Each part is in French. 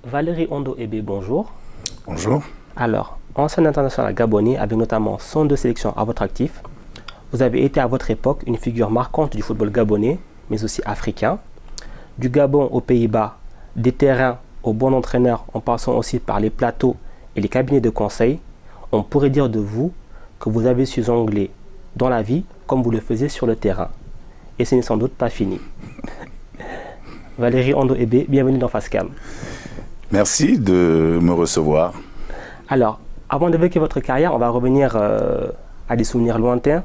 Valérie Ondo Ebe, bonjour. Bonjour. Alors, ancien international gabonais avec notamment 102 sélections à votre actif, vous avez été à votre époque une figure marquante du football gabonais, mais aussi africain. Du Gabon aux Pays-Bas, des terrains aux bons entraîneurs en passant aussi par les plateaux et les cabinets de conseil, on pourrait dire de vous que vous avez su jongler dans la vie comme vous le faisiez sur le terrain. Et ce n'est sans doute pas fini. Valérie Ondo Ebe, bienvenue dans Facecam. Merci de me recevoir. Alors, avant d'évoquer votre carrière, on va revenir à des souvenirs lointains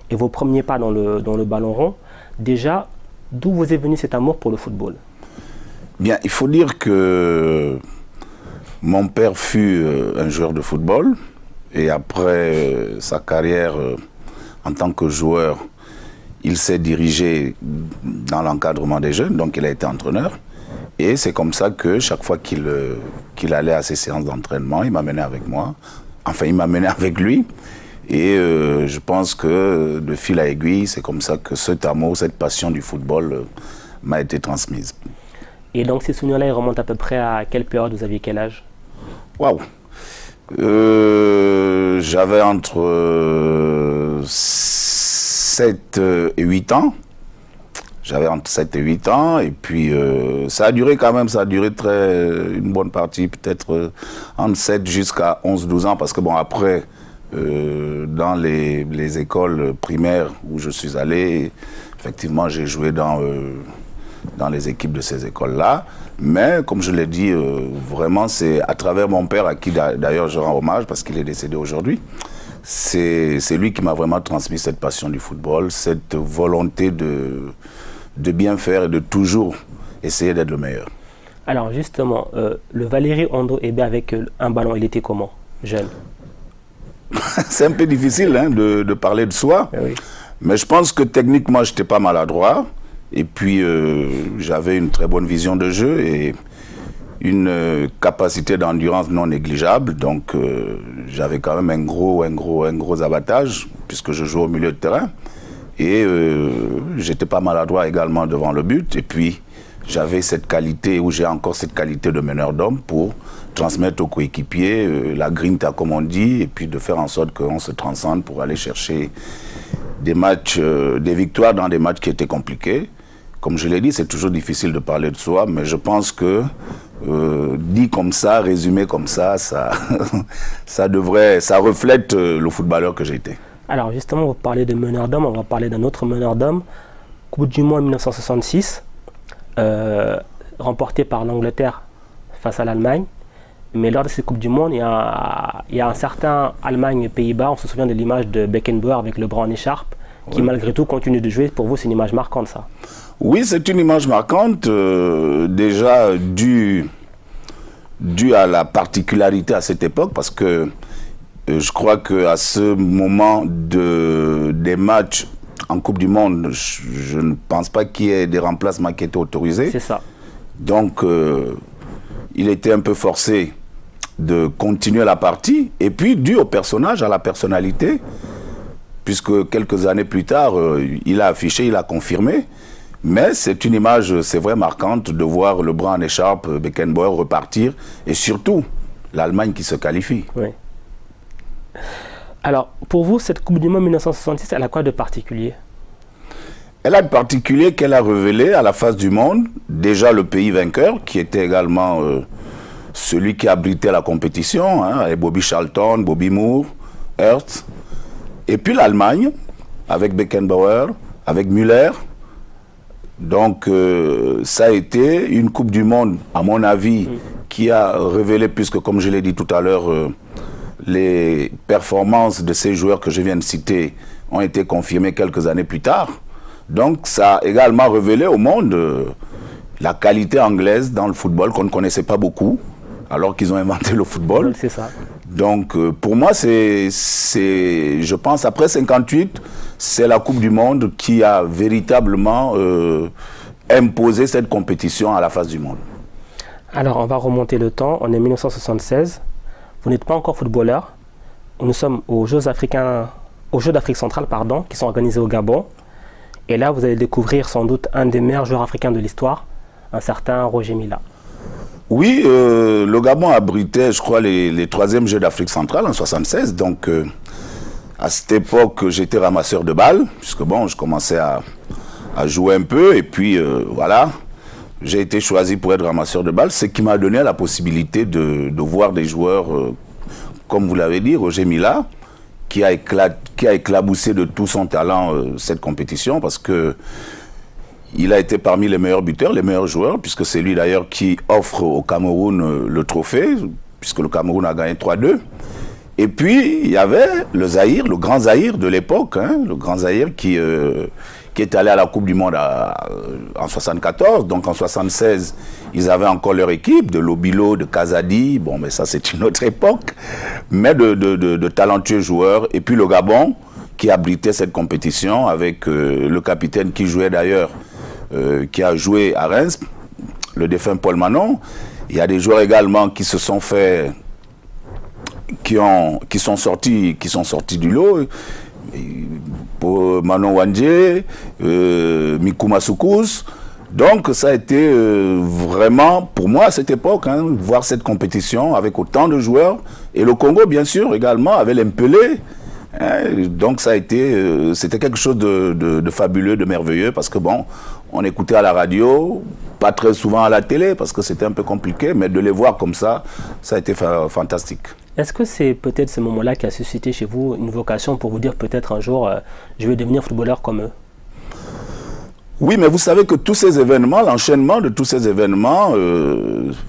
et vos premiers pas dans le ballon rond. Déjà, d'où vous est venu cet amour pour le football? Bien, il faut dire que mon père fut un joueur de football et après sa carrière en tant que joueur, il s'est dirigé dans l'encadrement des jeunes, donc il a été entraîneur. Et c'est comme ça que chaque fois qu'il allait à ses séances d'entraînement, il m'amenait avec moi. Enfin, il m'amenait avec lui. Et je pense que de fil à aiguille, c'est comme ça que cet amour, cette passion du football m'a été transmise. Et donc ces souvenirs-là, ils remontent à peu près à quelle période? Vous aviez quel âge? Waouh! J'avais entre 7 et 8 ans. J'avais entre 7 et 8 ans, et puis ça a duré quand même, ça a duré une bonne partie, peut-être entre 7 jusqu'à 11-12 ans, parce que bon, après, dans les écoles primaires où je suis allé, effectivement, j'ai joué dans les équipes de ces écoles-là, mais comme je l'ai dit, vraiment, c'est à travers mon père, à qui d'ailleurs je rends hommage, parce qu'il est décédé aujourd'hui, c'est lui qui m'a vraiment transmis cette passion du football, cette volonté de bien faire et de toujours essayer d'être le meilleur. Alors justement, le Valérie Ondo Ebe avec un ballon, il était comment, jeune? C'est un peu difficile hein, de parler de soi, oui. Mais je pense que techniquement, je n'étais pas maladroit. Et puis, j'avais une très bonne vision de jeu et une capacité d'endurance non négligeable. Donc, j'avais quand même un gros avantage puisque je jouais au milieu de terrain. Et j'étais pas maladroit également devant le but. Et puis, j'avais cette qualité, ou j'ai encore cette qualité de meneur d'homme pour transmettre aux coéquipiers la grinta, comme on dit, et puis de faire en sorte qu'on se transcende pour aller chercher des matchs, des victoires dans des matchs qui étaient compliqués. Comme je l'ai dit, c'est toujours difficile de parler de soi, mais je pense que dit comme ça, résumé comme ça, ça reflète le footballeur que j'ai été. Alors justement, vous parlez de meneur d'homme, on va parler d'un autre meneur d'homme. Coupe du Monde 1966, remportée par l'Angleterre face à l'Allemagne. Mais lors de cette Coupe du Monde, il y a un certain Allemagne-Pays-Bas, on se souvient de l'image de Beckenbauer avec le bras en écharpe, qui malgré tout continue de jouer. Pour vous, c'est une image marquante, ça? Oui, c'est une image marquante, déjà due à la particularité à cette époque, parce que je crois qu'à ce moment des matchs en Coupe du Monde, je ne pense pas qu'il y ait des remplacements qui étaient autorisés. C'est ça. Donc, il était un peu forcé de continuer la partie. Et puis, dû au personnage, à la personnalité, puisque quelques années plus tard, il a affiché, il a confirmé. Mais c'est une image, c'est vrai, marquante de voir le bras en écharpe, Beckenbauer repartir, et surtout, l'Allemagne qui se qualifie. Oui. Alors, pour vous, cette Coupe du Monde 1966, elle a quoi de particulier? Elle a de particulier qu'elle a révélé à la face du monde, déjà le pays vainqueur, qui était également celui qui abritait la compétition, hein, avec Bobby Charlton, Bobby Moore, Hertz, et puis l'Allemagne, avec Beckenbauer, avec Müller. Donc, ça a été une Coupe du Monde, à mon avis, qui a révélé, puisque comme je l'ai dit tout à l'heure, les performances de ces joueurs que je viens de citer ont été confirmées quelques années plus tard. Donc, ça a également révélé au monde la qualité anglaise dans le football qu'on ne connaissait pas beaucoup, alors qu'ils ont inventé le football. C'est ça. Donc, pour moi, je pense, après 58, c'est la Coupe du Monde qui a véritablement imposé cette compétition à la face du monde. Alors, on va remonter le temps. On est 1976. Vous n'êtes pas encore footballeur. Nous sommes aux Jeux d'Afrique centrale, qui sont organisés au Gabon. Et là, vous allez découvrir sans doute un des meilleurs joueurs africains de l'histoire, un certain Roger Milla. Oui, le Gabon abritait, je crois, les troisièmes Jeux d'Afrique centrale en 76. Donc, à cette époque, j'étais ramasseur de balles, puisque bon, je commençais à jouer un peu. Et puis, voilà, j'ai été choisi pour être ramasseur de balles, ce qui m'a donné la possibilité de voir des joueurs, comme vous l'avez dit, Roger Mila, qui a éclaboussé de tout son talent cette compétition, parce que il a été parmi les meilleurs buteurs, les meilleurs joueurs, puisque c'est lui d'ailleurs qui offre au Cameroun le trophée, puisque le Cameroun a gagné 3-2. Et puis, il y avait le Zaïre, le grand Zaïre de l'époque, hein, le grand Zaïre qui est allé à la Coupe du Monde en 74. Donc en 76, ils avaient encore leur équipe, de Lobilo, de Kazadi. Bon, mais ça, c'est une autre époque. Mais de talentueux joueurs. Et puis le Gabon, qui abritait cette compétition avec le capitaine qui jouait d'ailleurs, qui a joué à Reims, le défunt Paul Manon. Il y a des joueurs également qui se sont fait, qui sont sortis du lot. Pour Manon Wandje, Mikuma Soukous. Donc ça a été vraiment, pour moi à cette époque, hein, voir cette compétition avec autant de joueurs. Et le Congo, bien sûr, également, avait l'Mpelé. Donc ça a été, c'était quelque chose de fabuleux, de merveilleux, parce que bon, on écoutait à la radio, pas très souvent à la télé, parce que c'était un peu compliqué, mais de les voir comme ça a été fantastique. Est-ce que c'est peut-être ce moment-là qui a suscité chez vous une vocation pour vous dire peut-être un jour, je vais devenir footballeur comme eux? Oui, mais vous savez que tous ces événements, l'enchaînement de tous ces événements,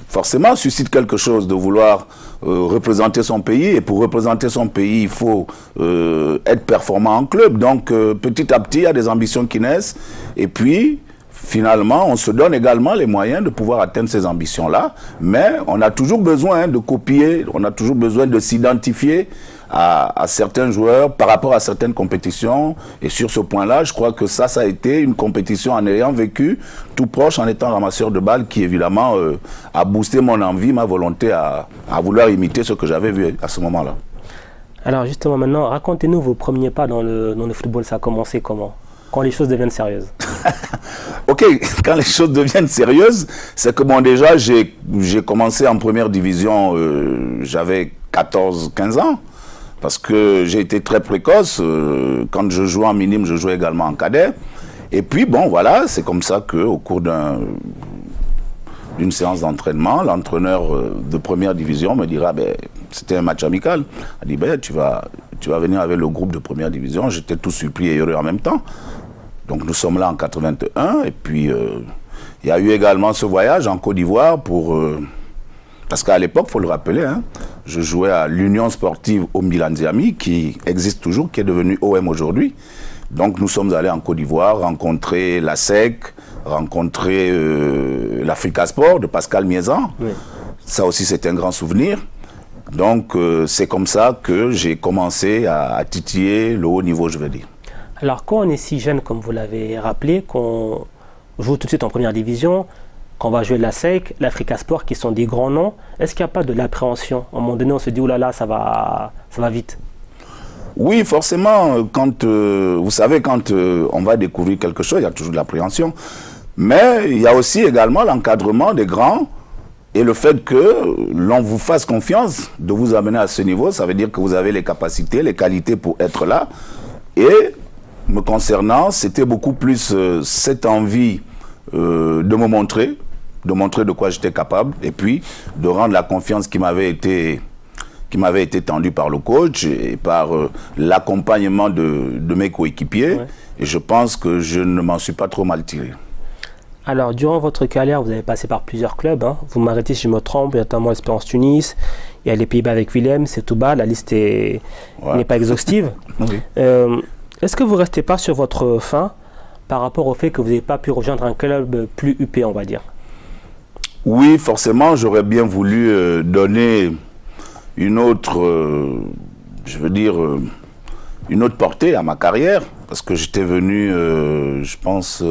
forcément suscite quelque chose de vouloir représenter son pays. Et pour représenter son pays, il faut être performant en club. Donc, petit à petit, il y a des ambitions qui naissent. Et puis, finalement, on se donne également les moyens de pouvoir atteindre ces ambitions-là. Mais on a toujours besoin de copier, on a toujours besoin de s'identifier à certains joueurs par rapport à certaines compétitions. Et sur ce point-là, je crois que ça a été une compétition en ayant vécu tout proche, en étant ramasseur de balles, qui évidemment a boosté mon envie, ma volonté à vouloir imiter ce que j'avais vu à ce moment-là. Alors justement maintenant, racontez-nous vos premiers pas dans le football. Ça a commencé comment? Quand les choses deviennent sérieuses? Ok, quand les choses deviennent sérieuses, c'est que bon, déjà j'ai commencé en première division, j'avais 14-15 ans. Parce que j'ai été très précoce. Quand je jouais en minime, je jouais également en cadet. Et puis, bon, voilà, c'est comme ça qu'au cours d'une séance d'entraînement, l'entraîneur de première division me dira, ben, c'était un match amical. Il dit, ben, tu vas venir avec le groupe de première division. J'étais tout surpris et heureux en même temps. Donc, nous sommes là en 81. Et puis, il y a eu également ce voyage en Côte d'Ivoire pour... Parce qu'à l'époque, il faut le rappeler, hein, je jouais à l'Union sportive Ombilanziami, qui existe toujours, qui est devenue OM aujourd'hui. Donc nous sommes allés en Côte d'Ivoire, rencontrer la SEC, rencontrer l'Africa Sport de Pascal Miezan. Oui. Ça aussi, c'est un grand souvenir. Donc c'est comme ça que j'ai commencé à titiller le haut niveau, je veux dire. Alors quand on est si jeune, comme vous l'avez rappelé, qu'on joue tout de suite en première division, quand on va jouer la SEC, l'Africa Sport, qui sont des grands noms, est-ce qu'il n'y a pas de l'appréhension? À un moment donné, on se dit, oh là là, ça va vite. Oui, forcément, quand, vous savez, quand on va découvrir quelque chose, il y a toujours de l'appréhension. Mais il y a aussi également l'encadrement des grands et le fait que l'on vous fasse confiance de vous amener à ce niveau, ça veut dire que vous avez les capacités, les qualités pour être là. Et me concernant, c'était beaucoup plus cette envie de me montrer, de quoi j'étais capable, et puis de rendre la confiance qui m'avait été tendue par le coach et par l'accompagnement de mes coéquipiers. Ouais. Et je pense que je ne m'en suis pas trop mal tiré. Alors, durant votre carrière, vous avez passé par plusieurs clubs. Hein. Vous m'arrêtez si je me trompe, il y a notamment Espérance Tunis, il y a les Pays-Bas avec Willem, c'est tout bas, la liste n'est pas exhaustive. Oui. Est-ce que vous ne restez pas sur votre faim par rapport au fait que vous n'avez pas pu rejoindre un club plus huppé, on va dire? Oui, forcément, j'aurais bien voulu donner une autre, une autre portée à ma carrière, parce que j'étais venu, je pense,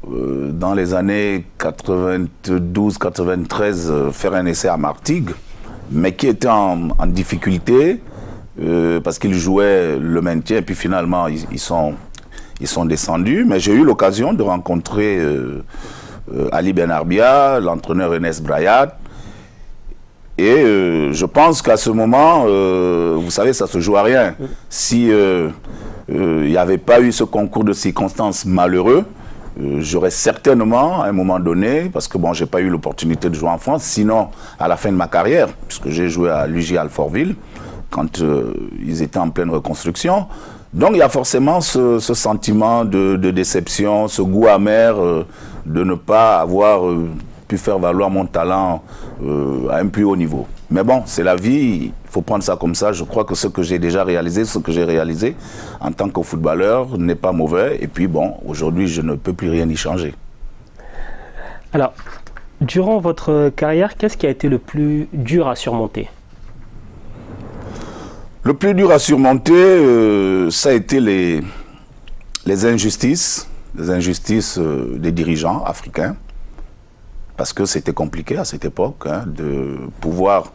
dans les années 92-93, faire un essai à Martigues, mais qui était en difficulté, parce qu'ils jouaient le maintien, et puis finalement, ils sont descendus, mais j'ai eu l'occasion de rencontrer Ali Benarbia, l'entraîneur Enes Brayat. Et je pense qu'à ce moment, vous savez, ça se joue à rien. Si il n'y avait pas eu ce concours de circonstances malheureux, j'aurais certainement, à un moment donné, parce que bon, j'ai pas eu l'opportunité de jouer en France, sinon à la fin de ma carrière, puisque j'ai joué à l'UJ Alfortville, quand ils étaient en pleine reconstruction. Donc il y a forcément ce sentiment de déception, ce goût amer de ne pas avoir pu faire valoir mon talent à un plus haut niveau. Mais bon, c'est la vie, il faut prendre ça comme ça. Je crois que ce que j'ai déjà réalisé, ce que j'ai réalisé en tant que footballeur n'est pas mauvais. Et puis bon, aujourd'hui, je ne peux plus rien y changer. Alors, durant votre carrière, qu'est-ce qui a été le plus dur à surmonter? Le plus dur à surmonter, ça a été les injustices des dirigeants africains. Parce que c'était compliqué à cette époque de pouvoir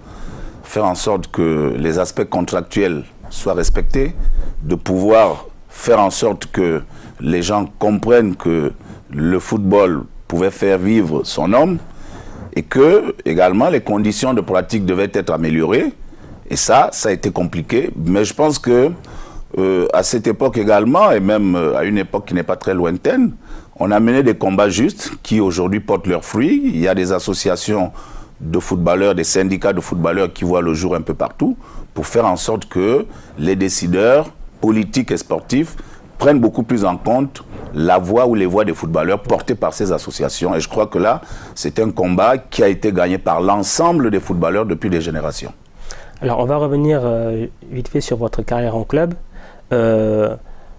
faire en sorte que les aspects contractuels soient respectés, de pouvoir faire en sorte que les gens comprennent que le football pouvait faire vivre son homme et que également les conditions de pratique devaient être améliorées. Et ça a été compliqué. Mais je pense que à cette époque également, et même à une époque qui n'est pas très lointaine, on a mené des combats justes qui aujourd'hui portent leurs fruits. Il y a des associations de footballeurs, des syndicats de footballeurs qui voient le jour un peu partout pour faire en sorte que les décideurs politiques et sportifs prennent beaucoup plus en compte la voix ou les voix des footballeurs portées par ces associations. Et je crois que là, c'est un combat qui a été gagné par l'ensemble des footballeurs depuis des générations. Alors, on va revenir vite fait sur votre carrière en club.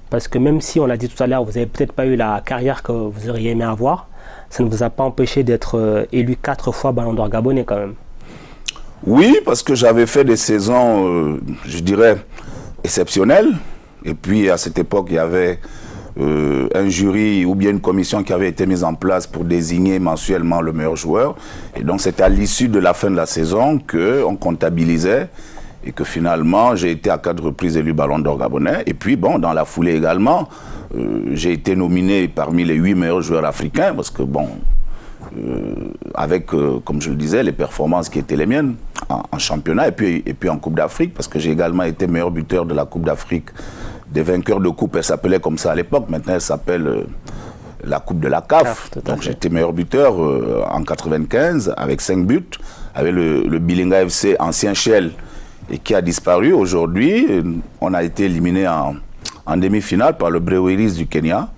Parce que même si, on l'a dit tout à l'heure, vous n'avez peut-être pas eu la carrière que vous auriez aimé avoir, ça ne vous a pas empêché d'être élu 4 fois Ballon d'Or gabonais quand même. Oui, parce que j'avais fait des saisons, je dirais, exceptionnelles. Et puis à cette époque, il y avait un jury ou bien une commission qui avait été mise en place pour désigner mensuellement le meilleur joueur. Et donc c'est à l'issue de la fin de la saison qu'on comptabilisait et que finalement j'ai été à 4 reprises élu Ballon d'Or gabonais. Et puis bon, dans la foulée également, j'ai été nominé parmi les 8 meilleurs joueurs africains parce que bon, avec, comme je le disais, les performances qui étaient les miennes en championnat et puis en Coupe d'Afrique, parce que j'ai également été meilleur buteur de la Coupe d'Afrique des vainqueurs de coupe. Elle s'appelait comme ça à l'époque, maintenant elle s'appelle la Coupe de la CAF. Donc j'étais meilleur buteur en 95 avec 5 buts, avec le Bilinga FC ancien Shell et qui a disparu. Aujourd'hui, on a été éliminé en demi-finale par le Breweries du Kenya.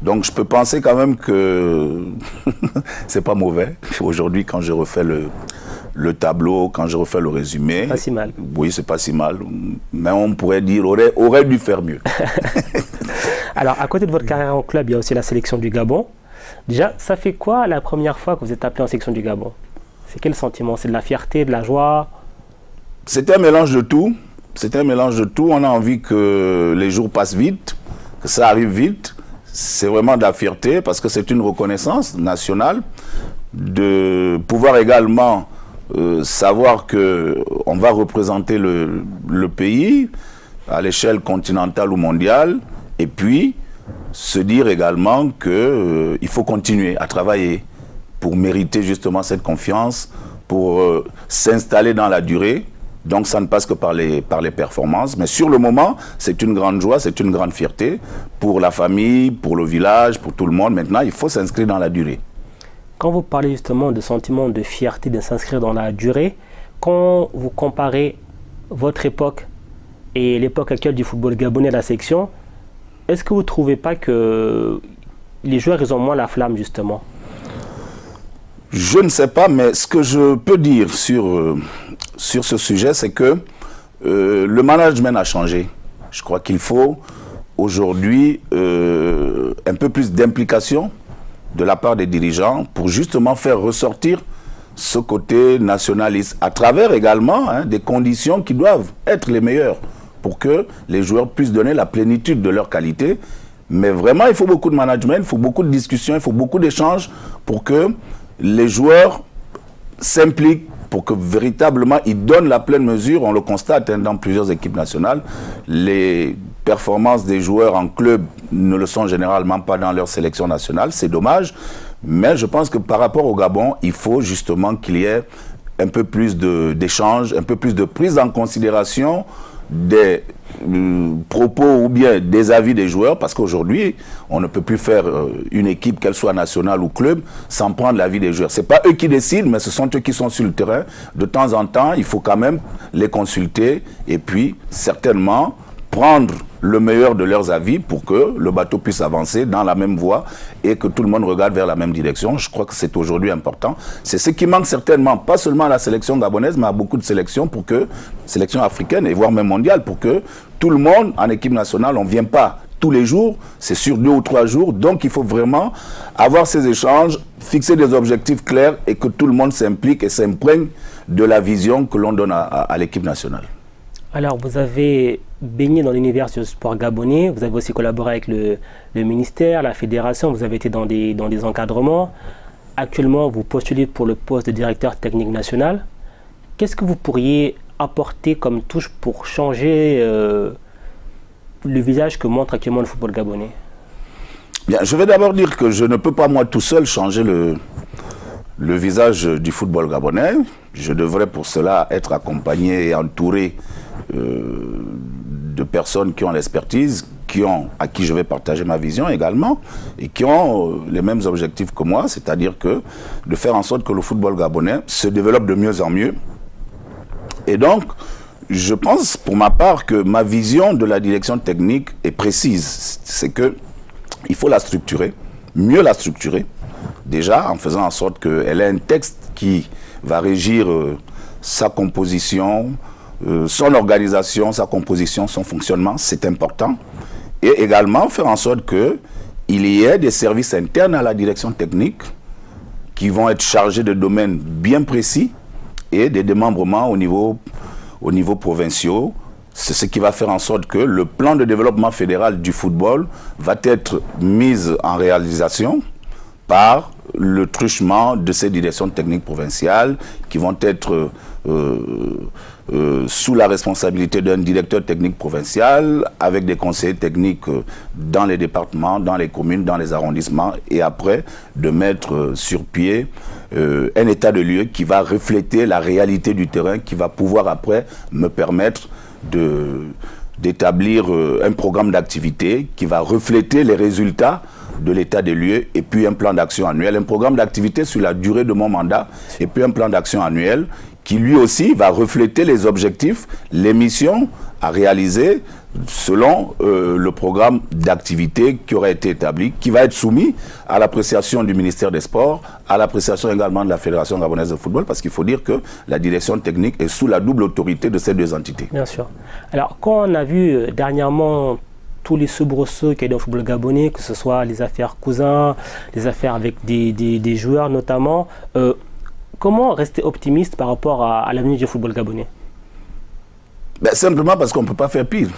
Donc je peux penser quand même que c'est pas mauvais. Aujourd'hui, quand je refais le tableau, quand je refais le résumé... Pas si mal. Oui, c'est pas si mal. Mais on pourrait dire, aurait dû faire mieux. Alors, à côté de votre carrière en club, il y a aussi la sélection du Gabon. Déjà, ça fait quoi la première fois que vous êtes appelé en sélection du Gabon? C'est quel sentiment? C'est de la fierté, de la joie? C'était un mélange de tout. C'était un mélange de tout. On a envie que les jours passent vite, que ça arrive vite. C'est vraiment de la fierté parce que c'est une reconnaissance nationale de pouvoir également savoir qu'on va représenter le pays à l'échelle continentale ou mondiale et puis se dire également qu'il faut continuer à travailler pour mériter justement cette confiance, pour s'installer dans la durée. Donc ça ne passe que par les performances. Mais sur le moment, c'est une grande joie, c'est une grande fierté pour la famille, pour le village, pour tout le monde. Maintenant, il faut s'inscrire dans la durée. Quand vous parlez justement de sentiment de fierté de s'inscrire dans la durée, quand vous comparez votre époque et l'époque actuelle du football gabonais à la sélection, est-ce que vous ne trouvez pas que les joueurs ils ont moins la flamme justement? Je ne sais pas, mais ce que je peux dire sur ce sujet, c'est que le management a changé. Je crois qu'il faut aujourd'hui un peu plus d'implication de la part des dirigeants pour justement faire ressortir ce côté nationaliste à travers également des conditions qui doivent être les meilleures pour que les joueurs puissent donner la plénitude de leur qualité. Mais vraiment, il faut beaucoup de management, il faut beaucoup de discussions, il faut beaucoup d'échanges pour que les joueurs s'impliquent, pour que véritablement ils donnent la pleine mesure. On le constate dans plusieurs équipes nationales. Les performances des joueurs en club ne le sont généralement pas dans leur sélection nationale. C'est dommage. Mais je pense que par rapport au Gabon, il faut justement qu'il y ait un peu plus d'échanges, un peu plus de prise en considération des propos ou bien des avis des joueurs, parce qu'aujourd'hui, on ne peut plus faire une équipe, qu'elle soit nationale ou club, sans prendre l'avis des joueurs. Ce n'est pas eux qui décident, mais ce sont eux qui sont sur le terrain. De temps en temps, il faut quand même les consulter et puis certainement prendre le meilleur de leurs avis pour que le bateau puisse avancer dans la même voie et que tout le monde regarde vers la même direction. Je crois que c'est aujourd'hui important. C'est ce qui manque certainement, pas seulement à la sélection gabonaise, mais à beaucoup de sélections, sélections africaines et voire même mondiales, pour que tout le monde en équipe nationale, on ne vient pas tous les jours, c'est sur 2 ou 3 jours. Donc il faut vraiment avoir ces échanges, fixer des objectifs clairs et que tout le monde s'implique et s'imprègne de la vision que l'on donne à l'équipe nationale. Alors, vous avez baigné dans l'univers du sport gabonais, vous avez aussi collaboré avec le ministère, la fédération, vous avez été dans des encadrements. Actuellement, vous postulez pour le poste de directeur technique national. Qu'est-ce que vous pourriez apporter comme touche pour changer le visage que montre actuellement le football gabonais? Bien, je vais d'abord dire que je ne peux pas moi tout seul changer le visage du football gabonais. Je devrais pour cela être accompagné et entouré de personnes qui ont l'expertise, à qui je vais partager ma vision également, et qui ont les mêmes objectifs que moi, c'est-à-dire que de faire en sorte que le football gabonais se développe de mieux en mieux. Et donc, je pense pour ma part que ma vision de la direction technique est précise. C'est qu'il faut la structurer, mieux la structurer, déjà en faisant en sorte qu'elle ait un texte qui va régir sa composition, son organisation, sa composition, son fonctionnement, c'est important. Et également faire en sorte qu'il y ait des services internes à la direction technique qui vont être chargés de domaines bien précis et des démembrements au niveau provincial. C'est ce qui va faire en sorte que le plan de développement fédéral du football va être mis en réalisation par le truchement de ces directions techniques provinciales qui vont être sous la responsabilité d'un directeur technique provincial avec des conseillers techniques dans les départements, dans les communes, dans les arrondissements, et après de mettre sur pied un état de lieu qui va refléter la réalité du terrain, qui va pouvoir après me permettre d'établir un programme d'activité qui va refléter les résultats de l'état des lieux, et puis un plan d'action annuel, un programme d'activité sur la durée de mon mandat, et puis un plan d'action annuel qui lui aussi va refléter les objectifs, les missions à réaliser selon le programme d'activité qui aurait été établi, qui va être soumis à l'appréciation du ministère des Sports, à l'appréciation également de la Fédération gabonaise de football, parce qu'il faut dire que la direction technique est sous la double autorité de ces deux entités. Bien sûr. Alors, quand on a vu dernièrement tous les soubresauts qu'il y a dans le football gabonais, que ce soit les affaires cousins, les affaires avec des joueurs notamment, comment rester optimiste par rapport à l'avenir du football gabonais? Ben, simplement parce qu'on ne peut pas faire pire.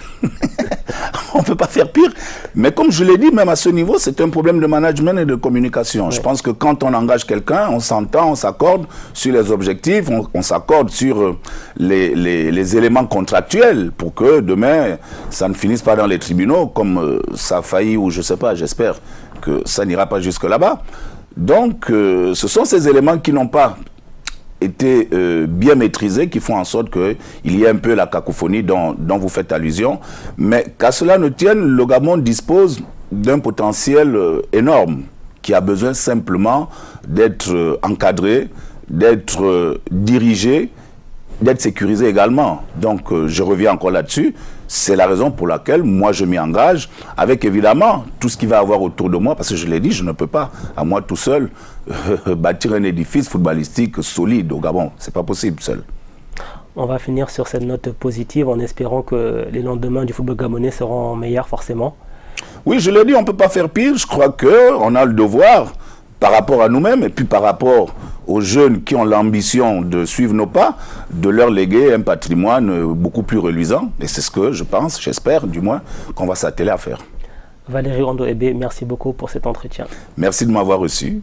On ne peut pas faire pire. Mais comme je l'ai dit, même à ce niveau, c'est un problème de management et de communication. Ouais. Je pense que quand on engage quelqu'un, on s'entend, on s'accorde sur les objectifs, on s'accorde sur les éléments contractuels pour que demain, ça ne finisse pas dans les tribunaux comme ça a failli, ou je ne sais pas, j'espère que ça n'ira pas jusque là-bas. Donc, ce sont ces éléments qui n'ont pas été bien maîtrisés, qui font en sorte qu'il y ait un peu la cacophonie dont vous faites allusion. Mais qu'à cela ne tienne, le Gabon dispose d'un potentiel énorme qui a besoin simplement d'être encadré, d'être dirigé, d'être sécurisé également. Donc, je reviens encore là-dessus. C'est la raison pour laquelle moi je m'y engage, avec évidemment tout ce qu'il va avoir autour de moi, parce que je l'ai dit, je ne peux pas, à moi tout seul, bâtir un édifice footballistique solide au Gabon. C'est pas possible seul. On va finir sur cette note positive en espérant que les lendemains du football gabonais seront meilleurs forcément. Oui, je l'ai dit, on ne peut pas faire pire. Je crois qu'on a le devoir, par rapport à nous-mêmes et puis par rapport aux jeunes qui ont l'ambition de suivre nos pas, de leur léguer un patrimoine beaucoup plus reluisant. Et c'est ce que je pense, j'espère du moins, qu'on va s'atteler à faire. Valérie Rondeau-Ebé, merci beaucoup pour cet entretien. Merci de m'avoir reçu.